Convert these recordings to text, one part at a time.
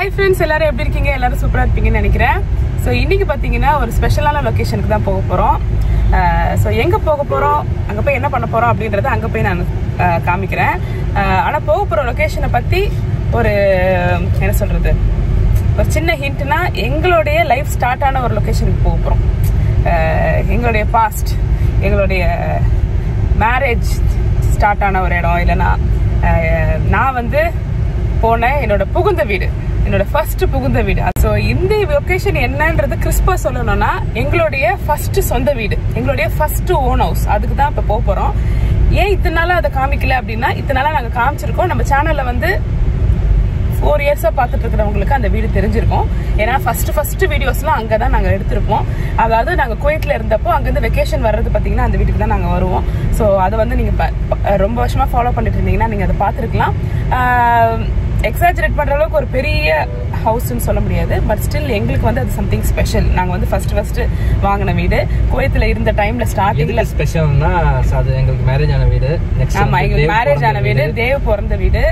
Hi friends, எல்லாரும் எப்படி இருக்கீங்க? எல்லாரும் சூப்பரா இருப்பீங்கன்னு நினைக்கிறேன். சோ இன்னைக்கு பாத்தீங்கன்னா ஒரு ஸ்பெஷலான லொகேஷனுக்கு தான் போக போறோம். சோ எங்க போக போறோம், அங்க போய் என்ன பண்ண போறோம் அப்படிங்கறத அங்க போய் நான் காமிக்கிறேன். ஆனா போக போற லொகேஷனை பத்தி ஒரு என்ன சொல்றது, ஒரு சின்ன ஹிண்ட்னா எங்களுடைய லைஃப் ஸ்டார்ட் ஆன ஒரு லொகேஷனுக்கு போக போறோம். எங்களுடைய பாஸ்ட், எங்களுடைய மேரேஜ் ஸ்டார்ட் ஆன ஒரு இடம், இல்லைன்னா நான் வந்து போன என்னோட புகுந்த வீடு, என்னோட ஃபர்ஸ்ட் புகுந்த வீடு. ஸோ இந்த லொகேஷன் என்னன்றது கிறிஸ்பா சொல்லணும்னா எங்களுடைய ஃபர்ஸ்ட் சொந்த வீடு, எங்களுடைய ஃபர்ஸ்ட் ஓன் ஹவுஸ், அதுக்கு தான் இப்போ போக போகிறோம். ஏன் இத்தனை நாளாக அதை காமிக்கல அப்படின்னா, இத்தனை நாளாக நாங்கள் காமிச்சிருக்கோம். நம்ம சேனலில் வந்து 4 இயர்ஸாக பார்த்துட்டு இருக்கிறவங்களுக்கு அந்த வீடு தெரிஞ்சிருக்கும். ஏன்னா ஃபர்ஸ்ட் வீடியோஸ்லாம் அங்கே தான் நாங்கள் எடுத்திருப்போம். அதாவது நாங்கள் குவைத்தில் இருந்தப்போ அங்கேருந்து வெக்கேஷன் வர்றது பார்த்தீங்கன்னா அந்த வீட்டுக்கு தான் நாங்கள் வருவோம். ஸோ அதை வந்து நீங்கள் ரொம்ப வருஷமாக ஃபாலோ பண்ணிட்டு இருந்தீங்கன்னா நீங்கள் அதை பார்த்துருக்கலாம். எக்ஸாஜரேட் பண்ற அளவுக்கு ஒரு பெரிய ஹவுஸ்ன்னு சொல்ல முடியாது, பட் ஸ்டில் எங்களுக்கு வந்து அது சம்திங் ஸ்பெஷல். நாங்க வந்து ஃபர்ஸ்ட் வாங்கின வீடு குவைத்துல இருந்த டைம்ல ஸ்டார்டிங்ல. ஸ்பெஷல்னா அது எங்களுக்கு மேரேஜ் ஆன வீடு. ஆமா, எங்களுக்கு மேரேஜ் ஆன வீடு, தேவ் பிறந்த வீடு.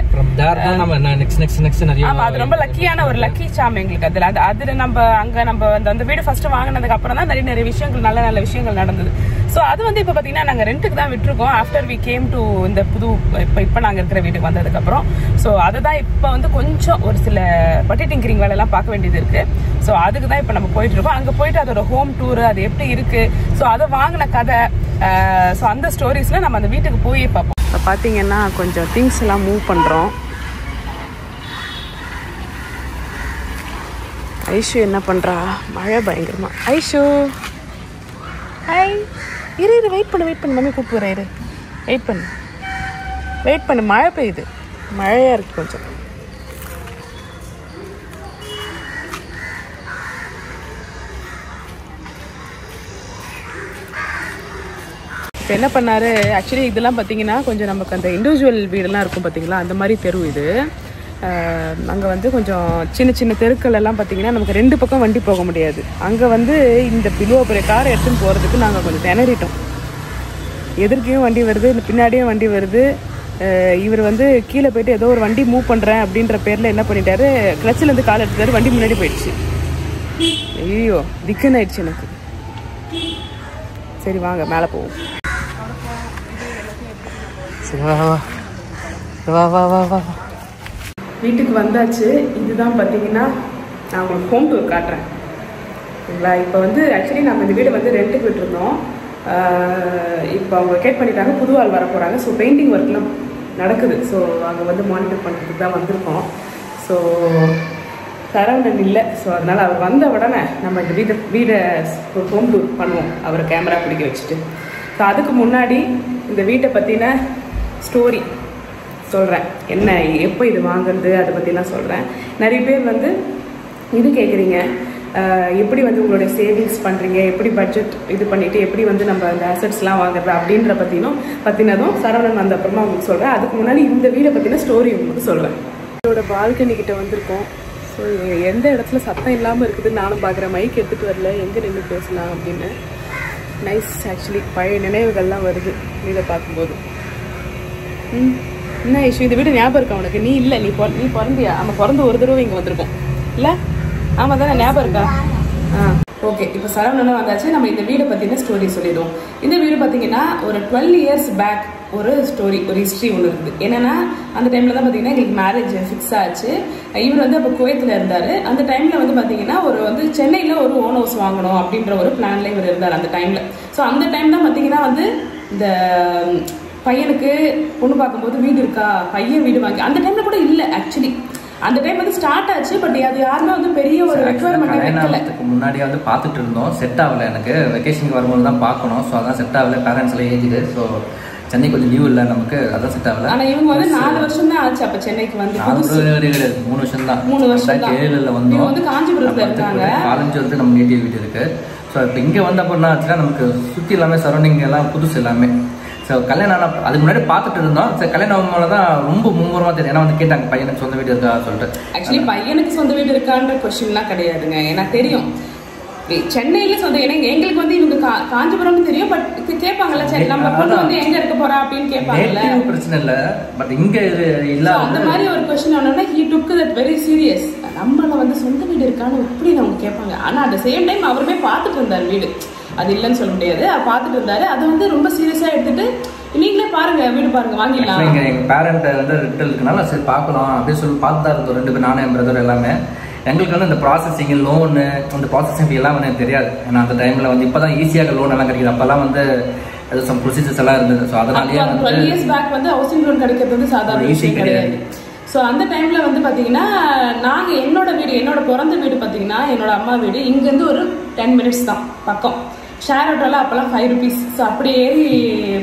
ஆமா, அது ரொம்ப லக்கியான ஒரு லக்கி சாம் எங்களுக்கு. அதுல நம்ம அந்த வீடு ஃபர்ஸ்ட் வாங்கினதுக்கு அப்புறம் தான் நிறைய விஷயங்கள், நல்ல விஷயங்கள் நடந்தது. ஸோ அது வந்து இப்போ பார்த்தீங்கன்னா நாங்கள் ரெண்ட்டுக்கு தான் விட்டுருக்கோம். ஆஃப்டர் வி கேம் டு இந்த புது இப்போ நாங்கள் இருக்கிற வீட்டுக்கு வந்ததுக்கப்புறம். ஸோ அதை தான் இப்போ வந்து கொஞ்சம் ஒரு சில பட்டி டிங்கரிங் வேலையெல்லாம் பார்க்க வேண்டியது இருக்கு. ஸோ அதுக்கு தான் இப்போ நம்ம போயிட்டு இருக்கோம். அங்கே போயிட்டு அதோட ஹோம் டூர், அது எப்படி இருக்கு, ஸோ அதை வாங்கின கதை, ஸோ அந்த ஸ்டோரிஸ்ல நம்ம அந்த வீட்டுக்கு போய் பார்ப்போம். இப்போ பார்த்தீங்கன்னா கொஞ்சம் திங்ஸ் எல்லாம் மூவ் பண்ணுறோம். ஐஷு என்ன பண்ணுறா? மழை பயங்கரமா. ஐஷு ஹாய், இரு வெயிட் பண்ணு, மம்மி கூப்பிடுறேன், வெயிட் பண்ணு. மழை பெய்யுது, மழையா இருக்கு கொஞ்சம். இப்போ என்ன பண்ணாரு, ஆக்சுவலி இதெல்லாம் பார்த்தீங்கன்னா கொஞ்சம் நமக்கு அந்த இண்டிவிஜுவல் வீடெல்லாம் இருக்கும் பார்த்தீங்களா, அந்த மாதிரி தெரு இது. அங்கே வந்து கொஞ்சம் சின்ன தெருக்கள் எல்லாம் பார்த்தீங்கன்னா நமக்கு 2 பக்கம் வண்டி போக முடியாது. அங்கே வந்து இந்த பிலுவ பெரிய காரை எடுத்துன்னு போகிறதுக்கு நாங்கள் கொஞ்சம் திணறிட்டோம். எதிர்க்கையும் வண்டி வருது, பின்னாடியும் வண்டி வருது. இவர் வந்து கீழே போயிட்டு ஏதோ ஒரு வண்டி மூவ் பண்ணுறேன் அப்படின்ற பேரில் என்ன பண்ணிட்டாரு, கிளச்சிலேருந்து கால் எடுத்தாரு, வண்டி முன்னாடி போயிடுச்சு. ஐயோ திக்குன்னு ஆயிடுச்சு எனக்கு. சரி வாங்க மேலே போவோம். வீட்டுக்கு வந்தாச்சு. இதுதான் பார்த்தீங்கன்னா நான் உங்களுக்கு ஹோம் டூர் காட்டுறேன் சரிங்களா. இப்போ வந்து ஆக்சுவலி நம்ம இந்த வீடு வந்து ரெண்ட்டுக்கு விட்டுருந்தோம். இப்போ அவங்க வெக்கேட் பண்ணிட்டாங்க, புது ஆள் வர போகிறாங்க. ஸோ பெயிண்டிங் ஒர்க்லாம் நடக்குது. ஸோ அங்கே வந்து மானிட்டர் பண்ணுறதுக்கு தான் வந்திருக்கோம். ஸோ சரவணன் இல்லை, ஸோ அதனால் அவர் வந்த உடனே நம்ம இந்த வீடை ஹோம் டூர் பண்ணுவோம், அவரை கேமரா பிடிக்க வச்சுட்டு. ஸோ அதுக்கு முன்னாடி இந்த வீட்டை பற்றின ஸ்டோரி சொல்கிறேன். என்ன, எப்போ இது வாங்குறது, அதை பற்றிலாம் சொல்கிறேன். நிறைய பேர் வந்து இது கேட்குறீங்க, எப்படி வந்து உங்களுடைய சேவிங்ஸ் பண்ணுறீங்க, எப்படி பட்ஜெட் இது பண்ணிவிட்டு எப்படி வந்து நம்ம அந்த அசட்ஸ்லாம் வாங்குறது அப்படின்ற பற்றினதும் சரவணன் வந்த அப்புறமா உங்களுக்கு சொல்கிறேன். அதுக்கு முன்னாடி இந்த வீடை பற்றின ஸ்டோரி உங்களுக்கு சொல்கிறேன். இதோட பால்கனி கிட்ட வந்திருக்கோம். ஸோ எந்த இடத்துல சத்தம் இல்லாமல் இருக்குதுன்னு நானும் பார்க்குறேன். மைக் எடுத்துகிட்டு வரல, எங்கே நின்று பேசலாம் அப்படின்னு. நைஸ், ஆக்சுவலி பழைய நினைவுகள்லாம் வருது வீடை பார்க்கும்போது. என்ன இஷ்யூ, இந்த வீடு ஞாபகம் இருக்கா உனக்கு? நீ இல்லை, நீ பிறந்தியா? நம்ம பிறந்த ஒரு தடவை இங்கே வந்திருக்கோம் இல்லை? ஆமாம் தானே, ஞாபகம் இருக்கா? ஓகே. இப்போ சரவணனும் வந்தாச்சு. நம்ம இந்த வீடை பற்றின ஸ்டோரி சொல்லிடுவோம். இந்த வீடு பார்த்தீங்கன்னா ஒரு 12 இயர்ஸ் பேக் ஒரு ஸ்டோரி, ஒரு ஹிஸ்ட்ரி ஒன்று இருக்குது. என்னன்னா அந்த டைமில் தான் பார்த்தீங்கன்னா எங்களுக்கு மேரேஜ் ஃபிக்ஸ் ஆச்சு. இவர் வந்து அப்போ குவைத்தில் இருந்தார். அந்த டைமில் வந்து பார்த்தீங்கன்னா வந்து சென்னையில் ஒரு ஓன் ஹவுஸ் வாங்கணும் அப்படின்ற ஒரு பிளான்ல இவர் இருந்தார் அந்த டைமில். ஸோ அந்த டைம் தான் பார்த்தீங்கன்னா வந்து இந்த பையனுக்கு பொண்ணு பார்க்கும்போது வீடு இருக்கா, பையன் வீடு வாங்கி அந்த டைம்ல கூட இல்லை. ஆக்சுவலி அந்த டைம் வந்து ஸ்டார்ட் ஆச்சு, பட் அது யாருமே வந்து பெரிய ஒரு ரெக்வயர்மெண்ட் வைக்கல. முன்னாடியே வந்து பார்த்துட்டு இருந்தோம், செட் ஆகல. எனக்கு வெக்கேஷனுக்கு வரும்போது தான் பார்க்கணும். ஸோ அதான் செட் ஆகல. பேரண்ட்ஸ் எல்லாம் ஏஜுது. ஸோ சென்னை கொஞ்சம் லீவ் இல்லை நமக்கு, அதான் செட் ஆகல. ஆனால் இவங்க வந்து 4 வருஷம் தான் ஆச்சு அப்போ சென்னைக்கு வந்து. 3 வருஷம் தான். 3 வருஷம் 7ல் வந்தோம். வந்து காஞ்சிபுரத்தில் இருக்காங்க. காலேஜ் வந்து நம்ம நேட்டிவ் வீடு இருக்கு. ஸோ இப்போ இங்கே வந்த அப்போ என்ன ஆச்சுன்னா, நமக்கு சுற்றி எல்லாமே சரௌண்டிங் எல்லாம் புதுசு எல்லாமே. ஸோ கல்யாணம் ஆனால் அதுக்கு முன்னாடி பார்த்துட்டு இருந்தோம். ஸோ கல்யாணம் தான் ரொம்ப மும்முரமாக தெரியும். ஏன்னா வந்து கேட்டாங்க பையனுக்கு சொந்த வீடு இருக்கா சொல்லிட்டு. ஆக்சுவலி பையனுக்கு சொந்த வீடு இருக்கான்ற கொஸ்டின்லாம் கிடையாதுங்க. எனக்கு தெரியும் சென்னையில சொந்த, எங்களுக்கு வந்து இவங்க காஞ்சிபுரம்னு தெரியும். பட் கேட்பாங்கல்ல, சரி நம்ம பொண்ணு வந்து எங்க இருக்க போறா அப்படின்னு கேட்பாங்கல்ல. பிரச்சனை இல்லை, பட் இங்க இல்ல. அந்த மாதிரி ஒரு question ஆனோம்னா he took that very serious. நம்மள வந்து சொந்த வீடு இருக்கான்னு இப்படி அவங்க கேட்பாங்க. ஆனால் அட் த சேம் டைம் அவருமே பார்த்துட்டு இருந்தார் வீடு, அது இல்லைன்னு சொல்ல முடியாது, பார்த்துட்டு இருந்தாரு. அது வந்து ரொம்ப சீரியஸாக எடுத்துட்டு நீங்களே பாருங்க வீடு பாருங்க வாங்கிடலாம். எங்கள் பேரண்ட் வந்து ரெண்டல் இருக்கனால சரி பார்க்கலாம் அப்படின்னு சொல்லி பார்த்து தான் இருந்தோம் 2 பேர், நானும் என் பிரதர் எல்லாமே. எங்களுக்கு வந்து இந்த ப்ராசஸிங் லோனு அந்த ப்ராசஸிங் எல்லாம் வந்து எனக்கு தெரியாது. ஏன்னா அந்த டைமில் வந்து இப்போ தான் ஈஸியாக லோன் எல்லாம் கிடைக்குது. அப்போல்லாம் வந்து அது சம் ப்ரொசீஜர்ஸ் எல்லாம் இருந்தது. ஸோ அதனாலேயே 12 years பேக் வந்து ஹவுசிங் லோன் கிடைக்கிறது வந்து சாதாரண விஷயம் கிடையாது. ஸோ அந்த டைமில் வந்து பார்த்தீங்கன்னா நாங்கள் என்னோட பிறந்த வீடு பார்த்தீங்கன்னா என்னோட அம்மா வீடு இங்கேருந்து ஒரு 10 minutes தான் பக்கம். ஷேர் ஆட்டோவில் அப்போல்லாம் 5 rupees. ஸோ அப்படி ஏறி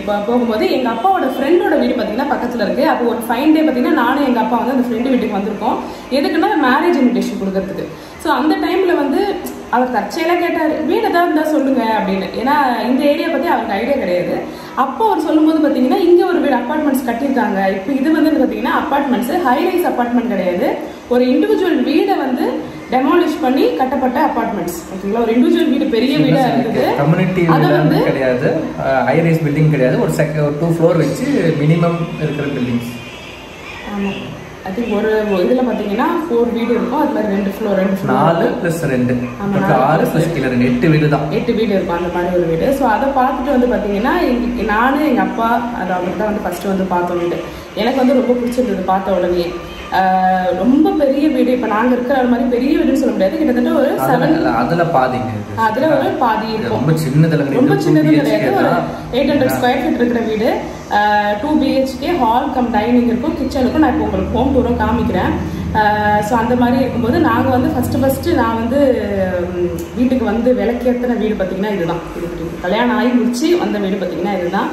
போகும்போது எங்கள் அப்பாவோட ஃப்ரெண்டோட வீடு பார்த்தீங்கன்னா பக்கத்தில் இருக்குது. அப்போ ஒரு ஃபைன் டே பார்த்தீங்கன்னா நானும் எங்கள் அப்பா வந்து அந்த ஃப்ரெண்டு வீட்டுக்கு வந்திருக்கோம். எதுக்குன்னா மேரேஜ் இன்விடேஷன் கொடுக்கறதுக்கு. ஸோ அந்த டைமில் வந்து அவர் தற்செயலாக கேட்டார் வீடு ஏதாவது இருந்தால் சொல்லுங்க அப்படின்னு. ஏன்னா இந்த ஏரியா பற்றி அவருக்கு ஐடியா கிடையாது. அப்போ அவர் சொல்லும்போது பார்த்தீங்கன்னா இங்கே ஒரு வீடு அப்பார்ட்மெண்ட்ஸ் கட்டியிருக்காங்க. இப்போ இது வந்து பார்த்தீங்கன்னா அப்பார்ட்மெண்ட்ஸ் ஹை ரைஸ் அப்பார்ட்மெண்ட் கிடையாது, ஒரு இண்டிவிஜுவல் வீடை வந்து டெமாலிஷ் பண்ணி கட்டப்பட்ட அப்பார்ட்மெண்ட்ஸ். ஓகேங்களா, ஒரு இண்டிவிஜுவல் வீடு பெரிய வீடா இருக்குது. கம்யூனிட்டி வந்து கிடையாது, ஹை ரைஸ் பில்டிங் கிடையாது, ஒரு 2 floor வச்சு மினிமம் இருக்கிற பில்டிங்ஸ். ஆமாம், ஐ திங்க் ஒரு இதில் பார்த்தீங்கன்னா 4 வீடு இருக்கும். அது மாதிரி 2 floor 4 + 2 6 + கீழே 8 வீடு தான். 8 வீடு இருக்கும் அந்த மாதிரி ஒரு வீடு. ஸோ அதை பார்த்துட்டு வந்து பார்த்தீங்கன்னா நானும் எங்கள் அப்பா அது அவருக்கு தான் வந்து ஃபர்ஸ்ட் வந்து பார்த்தோம் வீடு. எனக்கு வந்து ரொம்ப பிடிச்சிருந்தது பார்த்த உடனே. ரொம்ப பெரிய வீடு. இப்போ நாங்கள் இருக்கிற மாதிரி பெரிய வீடுன்னு சொல்ல முடியாது, கிட்டத்தட்ட ஒரு 7 அதில் பாதிங்க, அதில் ஒரு பாதி இருக்கும். ரொம்ப சின்னது கிடையாது, ஒரு 800 square feet இருக்கிற வீடு. 2 BHK ஹால் கம் டைனிங் இருக்கும், கிச்சன் இருக்கும். நான் இப்போ உங்களுக்கு ஹோம் டூரும் காமிக்கிறேன். ஸோ அந்த மாதிரி இருக்கும்போது நாங்கள் வந்து ஃபஸ்ட்டு நான் வந்து வீட்டுக்கு வந்து விளக்கேற்றின வீடு பார்த்தீங்கன்னா இதுதான். கல்யாணம் ஆகி முடிச்சு வந்த வீடு பார்த்தீங்கன்னா இதுதான்.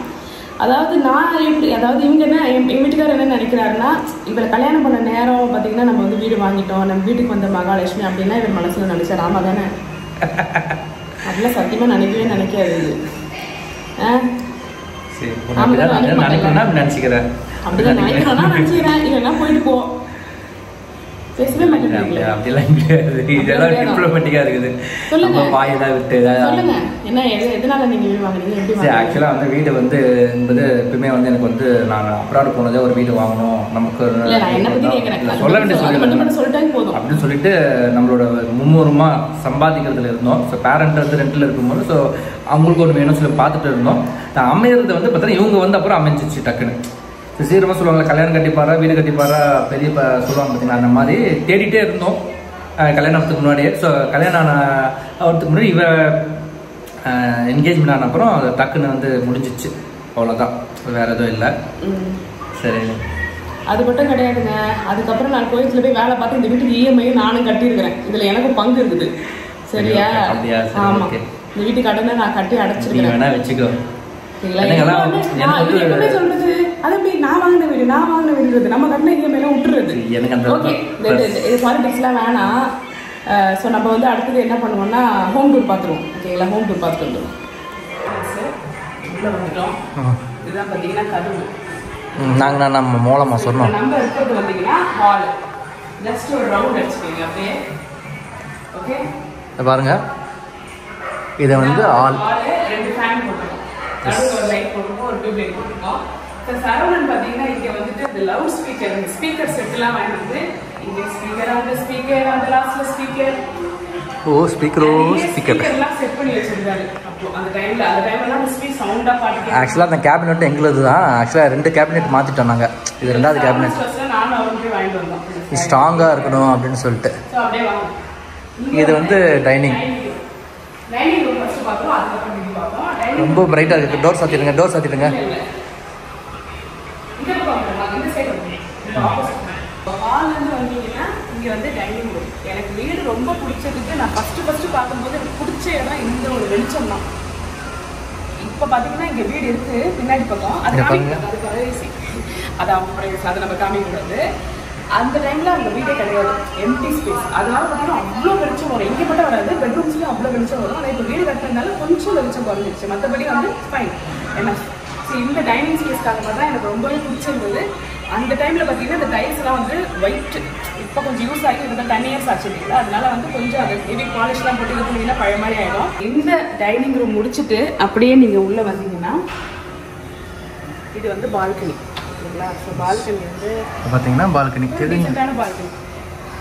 அதாவது நான் எப்படி, அதாவது இவங்க என்ன என் வீட்டுக்காரர் என்ன நினைக்கிறாருன்னா, இவரை கல்யாணம் பண்ண நேரம் பார்த்தீங்கன்னா நம்ம வந்து வீடு வாங்கிட்டோம், நம்ம வீட்டுக்கு வந்த மகாலட்சுமி அப்படின்னா இவர் மனசில் நினைச்சார். ஆமாம் தானே? அப்படிலாம் சத்தியமாக நினைக்காது. அப்படிதான் நினைக்கிறேன், இல்லைன்னா போயிட்டு போ, பேசவே மாட்டேன். வீடு வந்து என்பது எப்பவுமே வந்து எனக்கு வந்து நான் அப்ராட் போனதே ஒரு வீடு வாங்கணும் நமக்கு சொல்ல வேண்டிய அப்படின்னு சொல்லிட்டு நம்மளோட மும்முரமா சம்பாதிக்கிறதுல இருந்தோம். ஸோ பேரண்ட் வந்து ரெண்டில் இருக்கும்போது ஸோ அவங்களுக்கு ஒன்று வேணும்னு சொல்லி பார்த்துட்டு இருந்தோம். அமையிறது வந்து பார்த்தீங்கன்னா இவங்க வந்து அப்புறம் அமைஞ்சிச்சு டக்குன்னு. சீக்கிரமாக சொல்லுவாங்க கல்யாணம் கட்டிப்பாரா வீடு கட்டிப்பாரா பெரிய சொல்லுவாங்க பார்த்தீங்கன்னா, அந்த மாதிரி தேடிட்டே இருந்தோம் கல்யாணத்துக்கு முன்னாடியே. ஸோ கல்யாணம் ஆகிறதுக்கு முன்னாடி இவ என்கேஜ்மெண்ட் ஆன அப்புறம் அது டக்குன்னு வந்து முடிஞ்சிச்சு, அவ்வளோதான், வேற எதுவும் இல்லை. சரி, அது மட்டும் கிடையாதுங்க. அதுக்கப்புறம் நான் கோயத்தில் போய் வேலை பார்த்து இந்த வீட்டுக்கு EMI நானும் கட்டியிருக்கிறேன். இதில் எனக்கும் பங்கு இருக்குது. சரியா? ஆமாம், இந்த வீட்டுக்கு கடனை நான் கட்டி அடைச்சிருக்கேன். வேணா வச்சுக்கோ. சொல்றது அது எப்படி நான் வாங்கின வீடு நம்ம கட்டின EMI விட்டுறது. பாலிடிக்ஸ்லாம் வேணாம். ஸோ நம்ம வந்து அடுத்தது என்ன பண்ணுவோம்னா ஹோம் டூர் பார்த்துருவோம். ஓகேங்களா, ஹோம் டூர் பார்த்துட்டு வந்துடும். இதுதான் பார்த்தீங்கன்னா கதவு. நாங்கள் நம்ம மூலமாக சொன்னோம். நம்ம இருக்கிறது வந்தீங்கன்னா ஹால். ஜஸ்ட் ஒரு ரவுண்ட் அடிச்சுக்கோங்க அப்படியே. ஓகே, பாருங்க, இதை வந்து ஹால். 2 ஃபேன் போட்டுருக்கோம், ஒரு லைட் போட்டுருக்கோம், ஒரு டியூப் லைட் போட்டுருக்கோம். சரவணன் பார்த்தீங்கன்னா இங்கே வந்துட்டு இந்த லவுட் ஸ்பீக்கர் செட்லாம் வாங்கிட்டு இங்கே ஸ்பீக்கர் அந்த லாஸ்ட்ல ஸ்பீக்கர் ஸ்பீக்கர்லாம் செட் பண்ணி வச்சிருக்காரு. அப்போ அந்த டைம்ல ஸ்பீக் சவுண்டா பாட்டு. ஆக்சுவலாக அந்த கேபினெட் எங்களுது தான். ஆக்சுவலாக 2 கேபினெட் மாற்றிட்டோம் நாங்கள். இது 2வது கேபினெட். நானும் அவருக்கு போய் வாங்கிட்டு வந்தோம், ஸ்ட்ராங்காக இருக்கணும் அப்படின்னு சொல்லிட்டு. இது வந்து டைனிங் ரூம் ஃபர்ஸ்ட் பார்த்தோம், அதுக்கப்புறம் இது பார்த்தோம். ரொம்ப பிரைட்டாக இருக்குது. டோர் சாத்திடுங்க. ஹால்லேருந்து வந்தீங்கன்னா இங்கே வந்து டைனிங் ரூம். எனக்கு வீடு ரொம்ப பிடிச்சதுக்கு நான் ஃபஸ்ட்டு பார்க்கும்போது எனக்கு பிடிச்ச இடம் இந்த ஒரு வெளிச்சம் தான். இப்போ பார்த்தீங்கன்னா இங்கே வீடு இருக்குது பின்னாடி பக்கம், அது ப்ரைவசி, அது அவங்க ப்ரைவசி, அதை நம்ம காமிக்கூடாது. அந்த டைமில் அந்த வீடே கிடையாது, எம்டி ஸ்பேஸ். அதனால பார்த்தீங்கன்னா அவ்வளோ வெளிச்சம் வரும். இங்கே மட்டும் வராது, பெட்ரூம்ஸ்லேயும் அவ்வளோ வெளிச்சம் வரும். ஆனால் இப்போ வீடு கட்டினதுனால கொஞ்சம் வெளிச்சம் குறைஞ்சிருச்சு, மற்றபடி வந்து ஃபைன். ஏன்னா இந்த டைனிங் ஸ்பேஸ்க்காக தான் எனக்கு ரொம்பவே பிடிச்சிருந்தது. அந்த டைமில் பார்த்தீங்கன்னா இந்த டைல்ஸ்லாம் வந்து ஒயிட், இப்போ கொஞ்சம் யூஸ் ஆகி இப்போ 10 years ஆச்சு இல்லைங்களா, அதனால வந்து கொஞ்சம் அது ஹெவி பாலிஷ்லாம் போட்டு இது பண்ணிங்கன்னா பழைய மாதிரி ஆகிடும். இந்த டைனிங் ரூம் முடிச்சுட்டு அப்படியே நீங்கள் உள்ளே வந்தீங்கன்னா இது வந்து பால்கனி. ஓகேங்களா, ஸோ பால்கனி வந்து பார்த்தீங்கன்னா பால்கனி டீசெண்டான பால்கனி.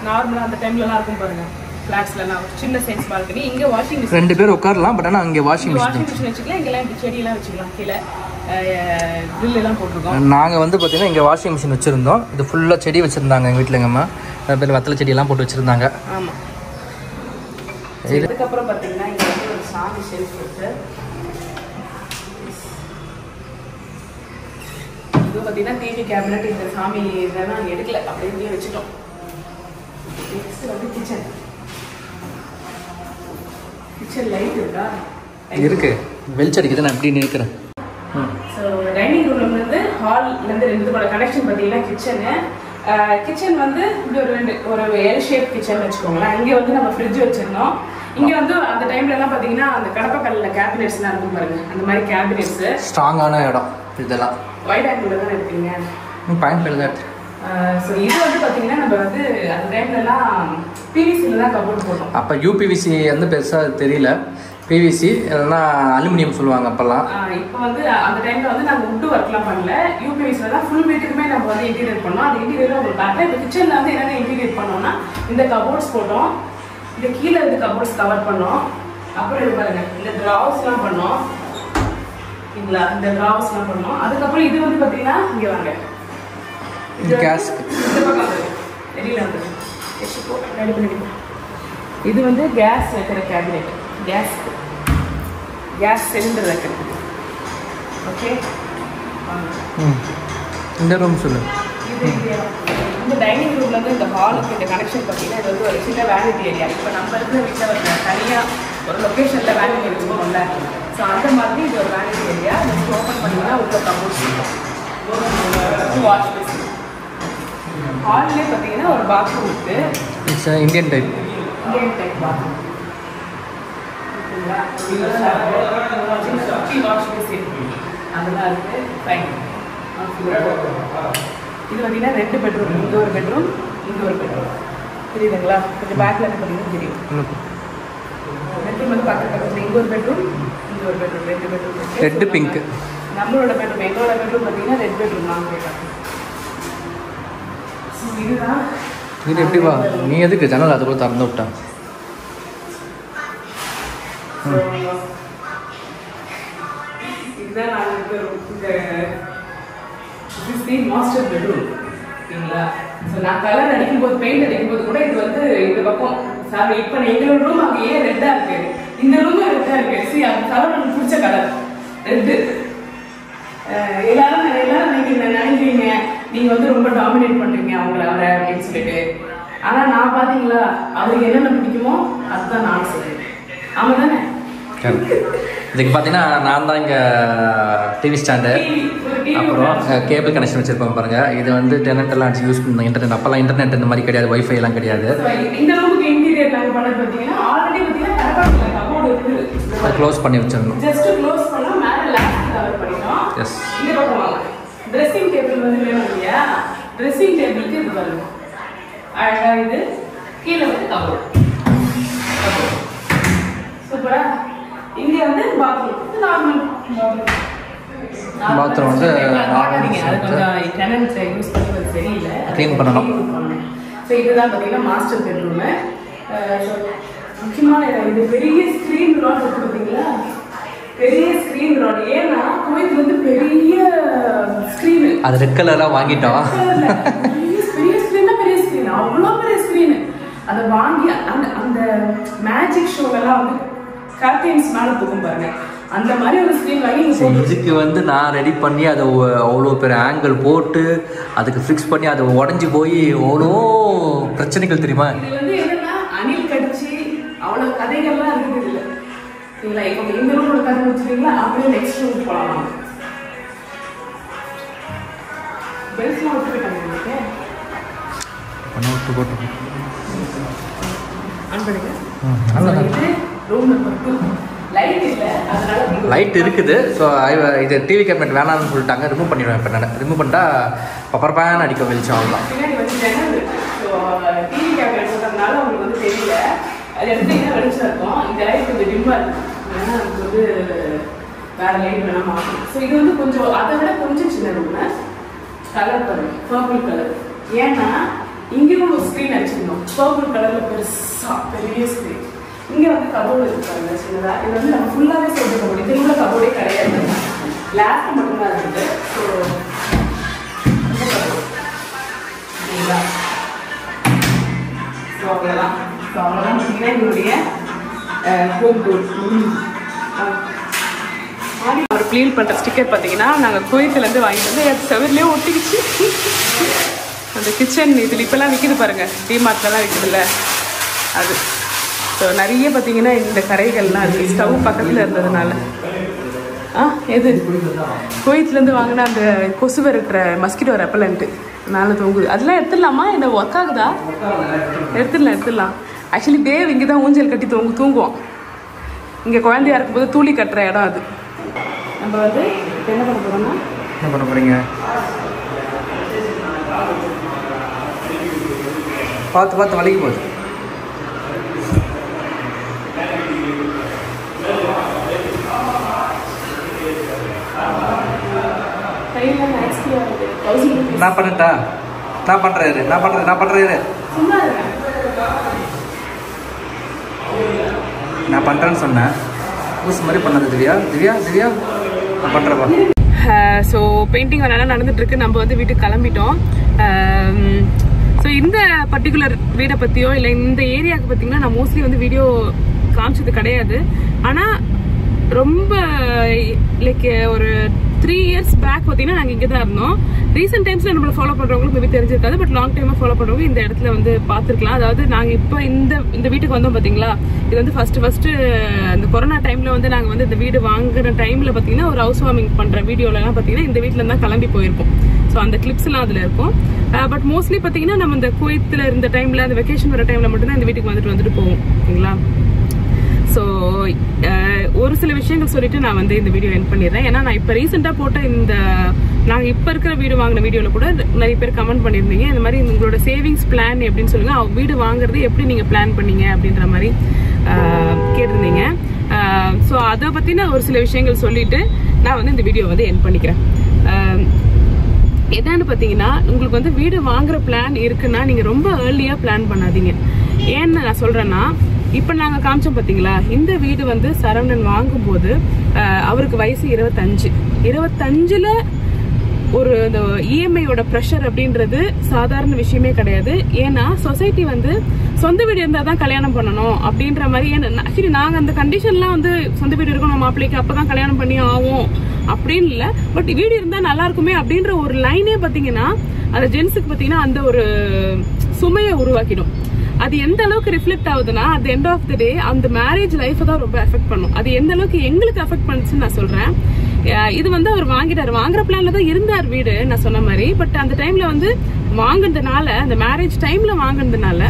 நார்மலாக அந்த டைம்லலாம் இருக்கும் பாருங்க ஃப்ளாட்ஸ்லாம் சின்ன சைஸ் பால்கனி. இங்கே வாஷிங் மிஷின் 2 பேர் உட்காரலாம். பட் ஆனால் அங்கே வாஷிங் வாஷிங் மிஷின் வச்சுக்கலாம். இங்கெல்லாம் இப்படி செடியெல்லாம் வச்சுக்கலாம். கீழே grill எல்லாம் போட்டிருக்கோம். நாங்கள் வந்து பார்த்தீங்கன்னா இங்கே வாஷிங் மிஷின் வச்சுருந்தோம். இது ஃபுல்லாக செடி வச்சுருந்தாங்க எங்கள் வீட்டில். எங்கள் அம்மா பேர் வத்தலை செடியெல்லாம் போட்டு வச்சுருந்தாங்க. ஆமாம். இதுக்கப்புறம் பார்த்தீங்கன்னா இங்கே வந்து ஒரு சாமி ஷெல்ஃப் இருக்கு. இது பார்த்தீங்கன்னா டிவி கேபினட். இந்த சாமி இதெல்லாம் நாங்கள் எடுக்கல, அப்படியே வச்சுட்டோம். நெக்ஸ்ட் வந்து கிச்சன். கிச்சன் லைட் இருக்கா? இருக்கு, வெளிச்சடிக்குது. நான் எப்படி நிற்கிறேன். ஸோ டைனிங் ரூம்ல இருந்து ஹால்லேருந்து 2 கூட கனெக்ஷன் பார்த்தீங்கன்னா கிச்சனு. கிச்சன் வந்து இப்படி ஒரு எல் ஷேப் கிச்சன் வச்சுக்கோங்களேன். இங்கே வந்து நம்ம ஃப்ரிட்ஜ் வச்சிருந்தோம். இங்கே வந்து அந்த டைம்லலாம் பார்த்தீங்கன்னா அந்த கடப்பக்கல்லில் கேபினெட்ஸ்லாம் இருக்கும் பாருங்க, அந்த மாதிரி கேபினெட்ஸு. ஸ்ட்ராங்கான இடம் இதெல்லாம். ஒயிட் ஆங்கிள் தான் எடுத்தீங்க. பாயிண்ட் தான். ஸோ இது வந்து பார்த்தீங்கன்னா நம்ம வந்து அந்த டைம்லலாம் பிவிசியில் தான் கபோர்ட் போட்டோம். அப்போ யூபிவிசி வந்து பெருசாக தெரியல. பிவிசி இல்லைன்னா அலுமினியம் சொல்லுவாங்க அப்போல்லாம். இப்போ வந்து அந்த டைமில் வந்து நாங்கள் வுட்டு ஒர்க்லாம் பண்ணல. யூபிவிசியில் தான் ஃபுல் வீட்டுக்குமே நம்ம வந்து இன்டீரியர் பண்ணோம். அந்த இன்டீரியரும் உங்களுக்கு பார்த்தா இப்போ கிச்சனில் வந்து என்னென்ன இன்டீரியர் பண்ணோம்னா இந்த கபோர்ட்ஸ் போட்டோம். இந்த கீழே வந்து கபோர்ட்ஸ் கவர் பண்ணோம். அப்புறம் இது பாருங்க, இந்த ட்ராவ்ஸ்லாம் பண்ணோம். இல்லைங்களா, இந்த ட்ராவ்ஸ்லாம் பண்ணோம். அதுக்கப்புறம் இது வந்து பார்த்தீங்கன்னா இங்கே வாங்க, கேஸ் வெளியில் வந்து ரெடி பண்ணிப்போம். இது வந்து கேஸ் வைக்கிற கேபினெட், கேஸ் சிலிண்டர் வைக்கிறது. ஓகே, இந்த ரூம் சொல்லு. இந்த டைனிங் ரூம்ல இருந்து இந்த ஹாலுக்கு இந்த கனெக்ஷன் பார்த்தீங்கன்னா இது வந்து ஒரு சின்ன வேனிட்டி ஏரியா. இப்போ நம்ம இருக்கிற வீட்டில் தனியாக ஒரு லொக்கேஷனில் வேனிட்டி இருக்கும்ல, ஸோ அந்த மாதிரி இது ஒரு வேனிட்டி ஏரியா. ஜஸ்ட் ஓப்பன் பண்ணிங்கன்னா உள்ள கபோர்ட்ஸ் வாஷ் பேசின். ஹால்லே பார்த்தீங்கன்னா ஒரு பாத்ரூம் இருக்கு. It's Indian type bathroom. Wash basin அதெல்லாம் இருக்கு. ஃபைன். இது பார்த்தீங்கன்னா 2 பெட்ரூம். இங்கே ஒரு பெட்ரூம், இங்கே ஒரு பெட்ரூம். தெரியுதுங்களா? கொஞ்சம் பேக்கில் பார்த்தீங்கன்னா தெரியும். பெட்ரூம் வந்து பக்கத்தில் இங்கே ஒரு பெட்ரூம், இங்கே ஒரு பெட்ரூம். 2 பெட்ரூம். Red pink. நம்மளோட பெட்ரூம், எங்களோட பெட்ரூம் பார்த்தீங்கன்னா 2 பெட்ரூம். நாங்கள் இதுதான். இது எப்படி வா? நீ எதுக்கு ஜன்னல் அதுக்குள்ள திறந்து விட்டா? இதுதான் நாங்கள் இருக்கிற மாஸ்டர் பெட்ரூம். ஓகேங்களா? ஸோ நான் கலர் அடிக்கும்போது, பெயிண்ட் அடிக்கும்போது கூட இது வந்து இந்த பக்கம் சார் இப்போ எங்களோட ரூம் அங்கே ஏன் ரெட்டாக இருக்கு, இந்த ரூமும் ரெட்டாக இருக்கு. சரி, அது கலர் எனக்கு பிடிச்ச கலர் ரெட்டு. எல்லாரும் நினைக்கிறீங்க நீங்கள் வந்து ரொம்ப டாமினேட் பண்ணுறீங்க அவரை அப்படின்னு சொல்லிட்டு. ஆனால் நான் பார்த்தீங்களா, அவருக்கு என்னென்ன பிடிக்குமோ அதுதான் நான் சொல்லுவேன். ஆமாம் தானே? இதுக்கு பார்த்தீங்கன்னா நான் தான் இங்கே டிவி ஸ்டாண்டு, அப்புறம் கேபிள் கனெக்ஷன் வச்சுருப்போம் பாருங்கள். இது வந்து டெனட் எல்லாம் யூஸ் பண்ண இன்டர்நெட். அப்போல்லாம் இன்டர்நெட் இந்த மாதிரி கிடையாது, வைஃபை எல்லாம் கிடையாது. இந்த ரூமுக்கு இன்டீரியர் நாங்கள் பண்ணது பார்த்தீங்கன்னா ஆல்ரெடி பார்த்தீங்கன்னா கபோர்டு இருக்குது. அதை க்ளோஸ் பண்ணி வச்சிடணும். ஜஸ்ட் க்ளோஸ் பண்ணால் மேலே லாஸ்ட் கவர் பண்ணிட்டோம். எஸ். இந்த பக்கம் வாங்க. ட்ரெஸ்ஸிங் டேபிள் வந்து வேணும் இல்லையா? ட்ரெஸ்ஸிங் டேபிளுக்கு இது வரும் அழகாக. இது கீழே வந்து கபோர்டு. சூப்பரா. இங்கே வந்து பாத்ரூம், நார்மல் பாத்ரூம் வந்து டெனன்ட் யூஸ் பண்ணி சரியில்லை, க்ளீன் பண்ணணும். ஸோ இதுதான் பார்த்தீங்கன்னா மாஸ்டர் பெட்ரூமு. முக்கியமான இடம் இது. பெரிய ஸ்க்ரீன் ராட் இருக்கு பார்த்தீங்களா? பெரிய ஸ்க்ரீன் ராட். ஏன்னா குவைத்தில் வந்து பெரிய ஸ்க்ரீனு, அது ரெட் கலராக வாங்கிட்டோம். பெரிய ஸ்க்ரீன்னா பெரிய ஸ்க்ரீன், அவ்வளோ பெரிய ஸ்க்ரீனு. அதை வாங்கி அந்த அந்த மேஜிக் ஷோவெல்லாம் வந்து கர்டைன்ஸ் மேலே போகும் பாருங்க, அந்த மாதிரி ஒரு ஸ்க்ரீன் வாங்கி இதுக்கு வந்து நான் ரெடி பண்ணி அதை அவ்வளோ பெரிய ஆங்கிள் போட்டு அதுக்கு ஃபிக்ஸ் பண்ணி அதை உடஞ்சி போய் அவ்வளோ பிரச்சனைகள் தெரியுமா? இது வந்து என்னன்னா அணில் கடிச்சு அவ்வளோ கதைகள்லாம் இருக்குது இல்லை. சரிங்களா? இப்போ இந்த ரூமோட கதை வச்சுருக்கீங்களா? அப்படியே நெக்ஸ்ட் ரூம் போகலாம். பெல்ஸ்லாம் விட்டு போயிட்டாங்க உங்களுக்கு. லைட் இருக்குது. ஸோ இது டிவி கேபினட் வேணாம்னு சொல்லிட்டாங்க, ரிமூவ் பண்ணிடுவேன். இப்போ நான் ரிமூவ் பண்ணிட்டா பப்பர் பேன் அடிக்க வெளிச்சம் அவ்வளோதான். பின்னாடி வந்து ஜன்னல் இருக்கு. ஸோ டிவி கேபினட் போட்டதுனால உங்களுக்கு வந்து தெரியல, அது எடுத்தீங்கன்னா வெளிச்சம் இருக்கும். இந்த லைட் கொஞ்சம் டிம்மாக இருக்கும், ஏன்னா அதுக்கு வந்து வேற லைட் வேணால் மாற்றணும். ஸோ இது வந்து கொஞ்சம் அதை விட கொஞ்சம் சின்ன ரூம். கலர் பாருங்க, பர்பிள் கலர். ஏன்னா இங்கேயும் ஒரு ஸ்க்ரீன் அடிச்சிருந்தோம், பர்பிள் கலரில் பெருசாக பெரிய ஸ்க்ரீன். இங்கே வந்து கபோர்டு இருக்காங்க சின்னதாக. இது வந்து நம்ம ஃபுல்லாகவே சொல்லிட்டு கபோர்டு, இது உள்ள கபோர்டே கிடையாது, லேப்டாப் மட்டும்தான் இருக்குது. ஸோ அவ்வளோதான். ஸோ அவ்வளோதான் பார்த்தீங்கன்னா எங்களுடைய ஹோம் டூர் ஒரு க்ளீன் பண்ணுற ஸ்டிக்கர் பார்த்தீங்கன்னா நாங்கள் குவைத்திலேருந்து வாங்கிட்டு வந்து அது செவர்லேயே ஒட்டிக்கிச்சு. அந்த கிச்சன் இதில் இப்போல்லாம் விற்கிது பாருங்கள், டிமார்ட்லலாம் விற்கிதுல்ல அது. ஸோ நிறைய பார்த்தீங்கன்னா இந்த கரைகள்லாம் இருக்குது ஸ்டவ் பக்கத்தில் இருந்ததுனால. எது குவைத்திலேருந்து வாங்கினா அந்த கொசு இருக்கிற மஸ்கிட்டோ ரெப்பலண்ட்டு மேலே தூங்குது, அதெல்லாம் எடுத்துடலாமா? என்ன ஒர்க் ஆகுதா? எடுத்துடலாம். ஆக்சுவலி தேவ் இங்கே தான் ஊஞ்சல் கட்டி தூங்குவோம். இங்கே குழந்தையா இருக்கும்போது தூளி கட்டுற இடம் அது. நம்ம வந்து என்ன பண்ண போகிறோம்னா, என்ன பண்ண போகிறீங்க? பார்த்து வலிக்கு போகுது. நான் பண்ணட்டா? நான் பண்ணுறேன்னு சொன்னேன். ஊஸ் மாதிரி பண்ணது திவ்யா நான் பண்ணுறப்பா. ஸோ பெயிண்டிங் வேலை நடந்துட்டுருக்கு. நம்ம வந்து வீட்டுக்கு கிளம்பிட்டோம். ஸோ இந்த பர்டிகுலர் வீடை பற்றியோ இல்லை இந்த ஏரியாவுக்கு பார்த்தீங்கன்னா நான் மோஸ்ட்லி வந்து வீடியோ காமிச்சது கிடையாது. ஆனால் ரொம்ப லைக் ஒரு 3 years பேக் பார்த்தீங்கன்னா நாங்கள் இங்கே தான் இருந்தோம். ரீசெண்ட் டைம்ஸில் நம்மளை ஃபாலோ பண்ணுறவங்களுக்கு மேபி தெரிஞ்சிருக்காது, பட் லாங் டைமாக ஃபாலோ பண்ணுறவங்க இந்த இடத்துல வந்து பார்த்துருக்கலாம். அதாவது நாங்கள் இப்போ இந்த வீட்டுக்கு வந்தோம் பார்த்தீங்களா, இது வந்து ஃபஸ்ட்டு இந்த கொரோனா டைமில் வந்து நாங்கள் வந்து இந்த வீடு வாங்குற டைமில் பார்த்தீங்கன்னா ஒரு ஹவுஸ் வார்மிங் பண்ணுற வீடியோலலாம் பார்த்தீங்கன்னா இந்த வீட்டில் தான் கிளம்பி போயிருப்போம். ஸோ அந்த கிளிப்ஸ்லாம் அதில் இருக்கும். பட் மோஸ்ட்லி பார்த்தீங்கன்னா நம்ம இந்த குவைத்தில் இருந்த டைமில் அந்த வெக்கேஷன் வர டைமில் மட்டும்தான் இந்த வீட்டுக்கு வந்துட்டு போவோம் ஓகேங்களா. ஸோ ஒரு சில விஷயங்கள் சொல்லிட்டு நான் வந்து இந்த வீடியோ எண்ட் பண்ணிடுறேன். ஏன்னா நான் இப்போ ரீசெண்டாக போட்ட இந்த நாங்கள் இப்போ இருக்கிற வீடு வாங்கின வீடியோவில் கூட நிறைய பேர் கமெண்ட் பண்ணியிருந்தீங்க, இந்த மாதிரி உங்களோட சேவிங்ஸ் பிளான் எப்படின்னு சொல்லுங்கள், வீடு வாங்குறது எப்படி நீங்கள் பிளான் பண்ணீங்க அப்படின்ற மாதிரி கேட்டிருந்தீங்க. ஸோ அதை பற்றின ஒரு சில விஷயங்கள் சொல்லிட்டு நான் வந்து இந்த வீடியோ வந்து எண்ட் பண்ணிக்கிறேன். என்னன்னு பார்த்தீங்கன்னா, உங்களுக்கு வந்து வீடு வாங்குற பிளான் இருக்குன்னா நீங்கள் ரொம்ப ஏர்லியாக பிளான் பண்ணாதீங்க. ஏன்னு நான் சொல்கிறேன்னா, இப்போ நாங்கள் காமிச்சோம் பார்த்தீங்களா, இந்த வீடு வந்து சரவணன் வாங்கும்போது அவருக்கு வயசு 25. ஒரு இந்த இஎம்ஐயோட ப்ரெஷர் அப்படின்றது சாதாரண விஷயமே கிடையாது. ஏன்னா சொசைட்டி வந்து சொந்த வீடு இருந்தால் தான் கல்யாணம் பண்ணணும் அப்படின்ற மாதிரி. ஆக்சுவலி நாங்கள் அந்த கண்டிஷன்லாம் வந்து சொந்த வீடு இருக்கணும் மாப்பிள்ளைக்கு, அப்போ தான் கல்யாணம் பண்ணி ஆகும் அப்படின்னு இல்லை. பட் வீடு இருந்தால் நல்லா இருக்குமே அப்படின்ற ஒரு லைனே பார்த்தீங்கன்னா அந்த ஜென்ஸுக்கு பார்த்தீங்கன்னா அந்த ஒரு சுமையை உருவாக்கிடும். அது எந்த அளவுக்கு ரிஃப்ளெக்ட் ஆகுதுன்னா at the end of the day அந்த மேரேஜ் லைஃபை தான் ரொம்ப எஃபெக்ட் பண்ணும். அது எந்த அளவுக்கு எங்களுக்கு எஃபெக்ட் பண்ணுச்சுன்னு நான் சொல்றேன். இது வந்து அவர் வாங்குற பிளான்ல தான் இருந்தார் வீடு நான் சொன்ன மாதிரி. பட் அந்த டைம்ல வந்து வாங்கினதுனால, அந்த மேரேஜ் டைம்ல வாங்கினதுனால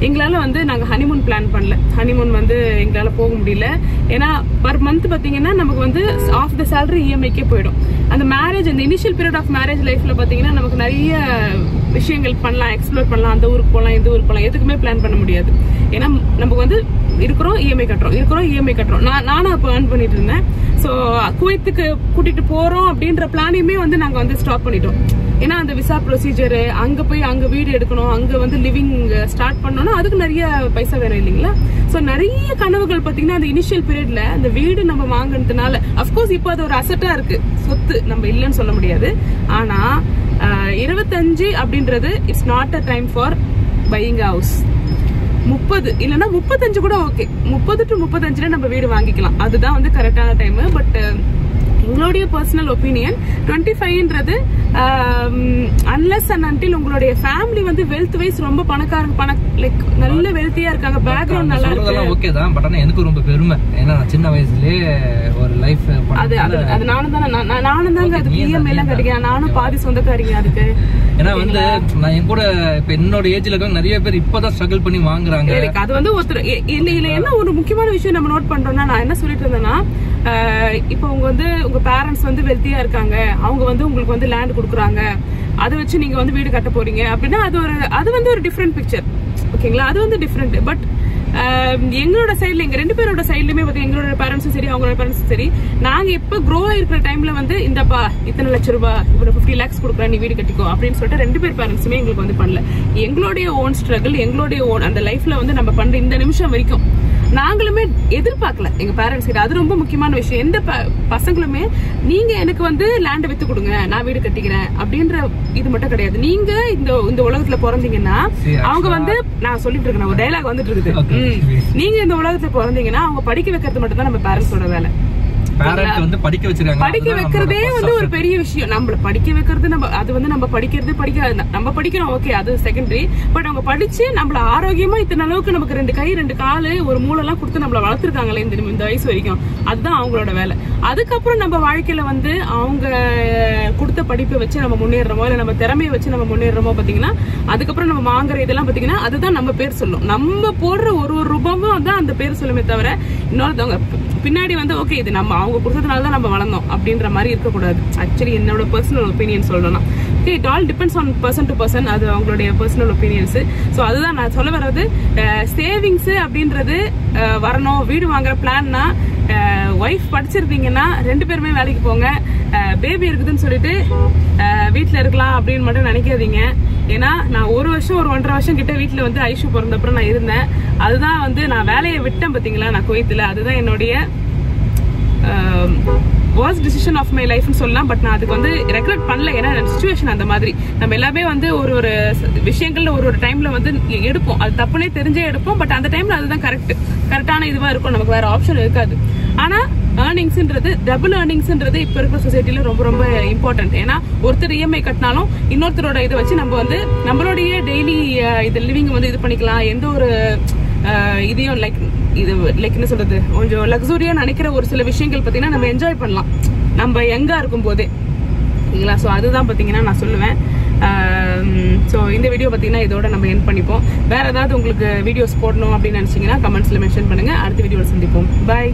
எங்களால வந்து நாங்கள் ஹனிமூன் பிளான் பண்ணல. ஹனிமூன் வந்து எங்களால போக முடியல. ஏன்னா பர் மந்த் பார்த்தீங்கன்னா நமக்கு வந்து ஆஃப் த சேலரி இஎம்ஐக்கே போயிடும். அந்த மேரேஜ் அந்த இனிஷியல் பீரியட் ஆஃப் மேரேஜ் லைஃப்ல பார்த்தீங்கன்னா நமக்கு நிறைய விஷயங்கள் பண்ணலாம், எக்ஸ்ப்ளோர் பண்ணலாம், அந்த ஊருக்கு போகலாம், இந்த ஊருக்கு போகலாம், எதுக்குமே பிளான் பண்ண முடியாது. ஏன்னா நமக்கு வந்து இருக்கிறோம் இஎம்ஐ கட்டுறோம். நானும் அப்போ ஏர்ன் பண்ணிட்டு இருந்தேன். ஸோ குவைத்துக்கு கூட்டிட்டு போறோம் அப்படின்ற பிளானையுமே வந்து நாங்கள் வந்து ஸ்டாப் பண்ணிட்டோம். ஏன்னா அந்த விசா ப்ரொசீஜர், அங்கே போய் அங்கே வீடு எடுக்கணும், அங்கே வந்து லிவிங் ஸ்டார்ட் பண்ணோம்னா அதுக்கு நிறைய பைசா வேணும் இல்லைங்களா. ஸோ நிறைய கனவுகள் பார்த்தீங்கன்னா அந்த இனிஷியல் பீரியட்ல அந்த வீடு நம்ம வாங்கினதுனால, அஃப்கோர்ஸ் இப்போ அது ஒரு அசட்டா இருக்கு, சொத்து நம்ம இல்லைன்னு சொல்ல முடியாது. ஆனா 25 அப்படின்றது it's not a time for buying house. 30 இல்லைன்னா 35 கூட ஓகே. 30 to 35 நம்ம வீடு வாங்கிக்கலாம், அதுதான் வந்து கரெக்டான டைம். பட் எங்களுடைய பர்சனல் ஒப்பீனியன் 25ன்றது அன்லெஸ் அண்ட் அன்டில் உங்களுடைய ஃபேமிலி வந்து வெல்த் வைஸ் ரொம்ப பணக்காரங்க, லைக் நல்ல வெல்த்தியா இருக்காங்க, பேக்ரவுண்ட் நல்லா இருக்கு, ஓகே தான். பட் ஆனா எனக்கு ரொம்ப பெருமை, ஏன்னா நான் சின்ன வயசுலயே ஒரு லைஃப் அது நானும் தாங்க அதுக்கு இஎம்ஐ எல்லாம் கிடைக்கும். நானும் பாதி சொந்தக்காரிங்க அதுக்கு. ஏன்னா வந்து நான் என் கூட இப்ப என்னோட ஏஜ்ல இருக்க நிறைய பேர் இப்பதான் ஸ்ட்ரகிள் பண்ணி வாங்குறாங்க. அது வந்து ஒருத்தர் இல்ல என்ன ஒரு முக்கியமான விஷயம் நம்ம நோட் பண்றோம்னா, நான் என்ன சொல்லிட்டு இருந்தேன்னா, இப்போ உங்க பேரண்ட்ஸ் வந்து வெல்த்தியா இருக்காங்க, அவங்க வந்து உங்களுக்கு வந்து லேண்ட் கொடுக்குறாங்க, அதை வச்சு நீங்க வந்து வீடு கட்ட போறீங்க அப்படின்னா அது வந்து ஒரு டிஃப்ரெண்ட் பிக்சர் ஓகேங்களா. அது வந்து டிஃப்ரெண்ட். பட் எங்களோட சைட்ல எங்க 2 பேரோட சைட்லயுமே வந்து எங்களோட பேரண்ட்ஸும் சரி அவங்களோட பேரண்ட்ஸும் சரி நாங்க எப்ப க்ரோ ஆயிருக்கிற டைம்ல வந்து இந்தப்பா இத்தனை லட்சம் ரூபாய் இவ்வளவு 50 lakhs கொடுக்குறேன் நீ வீடு கட்டிக்கோ அப்படின்னு சொல்லிட்டு 2 பேர் பேரண்ட்ஸுமே எங்களுக்கு வந்து பண்ணல. எங்களுடைய ஓன் ஸ்ட்ரகிள் எங்களுடைய ஓன் அந்த லைஃப்ல வந்து நம்ம பண்ற இந்த நிமிஷம் வரைக்கும் நாங்களுமே எதிர்பார்க்கல எங்க பேரண்ட்ஸ் கிட்ட. அது ரொம்ப முக்கியமான விஷயம். எந்த பசங்களுமே நீங்க எனக்கு வந்து லேண்ட் வித்து கொடுங்க நான் வீடு கட்டிக்கிறேன் அப்படின்ற இது மட்டும் கிடையாது. நீங்க இந்த உலகத்துல பிறந்தீங்கன்னா அவங்க வந்து நான் சொல்லிட்டு இருக்கேன் ஒரு டைலாக் வந்துட்டு இருக்குது. நீங்க இந்த உலகத்துல பிறந்தீங்கன்னா அவங்க படிக்க வைக்கிறது மட்டும் தான் நம்ம பேரண்ட்ஸோட வேலை. படிக்க வைக்கிறதே வந்து ஒரு பெரிய விஷயம். நம்மள படிக்க வைக்கிறது அது வந்து நம்ம படிக்கிறது படிக்காது நம்ம படிக்கிறோம் ஓகே அது செகண்டரி. பட் அவங்க படிச்சு நம்மள ஆரோக்கியமா இத்தனை அளவுக்கு நமக்கு 2 கை 2 காலு ஒரு மூளை எல்லாம் கொடுத்து நம்மள வளர்த்துருக்காங்களே இந்த வயசு வரைக்கும். அதுதான் அவங்களோட வேலை. அதுக்கப்புறம் நம்ம வாழ்க்கையில வந்து அவங்க கொடுத்த படிப்பை வச்சு நம்ம முன்னேறோமோ இல்ல நம்ம திறமையை வச்சு நம்ம முன்னேறோமோ பாத்தீங்கன்னா அதுக்கப்புறம் நம்ம வாங்குற இதெல்லாம் பாத்தீங்கன்னா அதுதான் நம்ம பேர் சொல்லும். நம்ம போடுற ஒரு ரூபாவும் தான் அந்த பேர் சொல்லுமே தவிர இன்னொருத்தவங்க பின்னாடி வந்து ஓகே இது நம்ம அவங்க கொடுத்ததுனால தான் நம்ம வளர்ந்தோம் அப்படின்ற மாதிரி இருக்கக்கூடாது. ஆக்சுவலி என்னோட பர்சனல் ஒப்பீனியன் சொல்லணும்னா it all depends on person to person. அது அவங்களுடைய பர்சனல் ஒப்பீனியன்ஸ். ஸோ அதுதான் நான் சொல்ல வர்றது. சேவிங்ஸ் அப்படின்றது வரணும். வீடு வாங்குற பிளான்னா ஒய்ஃப் படிச்சிருந்தீங்கன்னா 2 பேருமே வேலைக்கு போங்க. பேபி இருக்குதுன்னு சொல்லிட்டு வீட்டுல இருக்கலாம் அப்படின்னு மட்டும் நினைக்காதீங்க. ஏன்னா நான் 1 வருஷம் 1.5 வருஷம் கிட்ட வீட்டுல வந்து ஐஷு பிறந்தப்பறம் நான் இருந்தேன். அதுதான் வந்து நான் வேலையை விட்டேன் பாத்தீங்களா நான் குவைத்துல. அதுதான் என்னுடைய worst decision of my life சொல்லலாம். பட் நான் அதுக்கு வந்து ரெக்ரெட் பண்ணல. ஏன்னா சிச்சுவேஷன் அந்த மாதிரி நம்ம எல்லாமே வந்து ஒரு விஷயங்கள்ல ஒரு டைம்ல வந்து எடுப்போம். அது தப்புனே தெரிஞ்சே எடுப்போம். பட் அந்த டைம்ல அதுதான் கரெக்டான இதுவா இருக்கும். நமக்கு வேற ஆப்ஷன் இருக்காது. ஆனா ஏர்னிங்ஸ்ன்றது டபுள் ஏர்னிங்ஸ்ன்றது இப்ப இருக்கிற சொசைட்டில ரொம்ப ரொம்ப இம்பார்ட்டன்ட். ஏன்னா ஒருத்தர் இஎம்ஐ கட்டினாலும் இன்னொருத்தரோட இதை வச்சு நம்ம வந்து நம்மளுடைய டெய்லி இது லிவிங் வந்து இது பண்ணிக்கலாம். எந்த ஒரு இதையும் லைக் என்ன சொல்றது கொஞ்சம் லக்ஸூரியா நினைக்கிற ஒரு சில விஷயங்கள் பாத்தீங்கன்னா நம்ம என்ஜாய் பண்ணலாம் நம்ம எங்கா இருக்கும் போதே இல்லைங்களா. ஸோ அதுதான் பாத்தீங்கன்னா நான் சொல்லுவேன். ஸோ இந்த வீடியோ பாத்தீங்கன்னா இதோட நம்ம எண்ட் பண்ணிப்போம். வேற ஏதாவது உங்களுக்கு வீடியோஸ் போடணும் அப்படின்னு நினைச்சீங்கன்னா கமெண்ட்ஸ்ல மென்ஷன் பண்ணுங்க. அடுத்த வீடியோவில் சந்திப்போம். பாய்.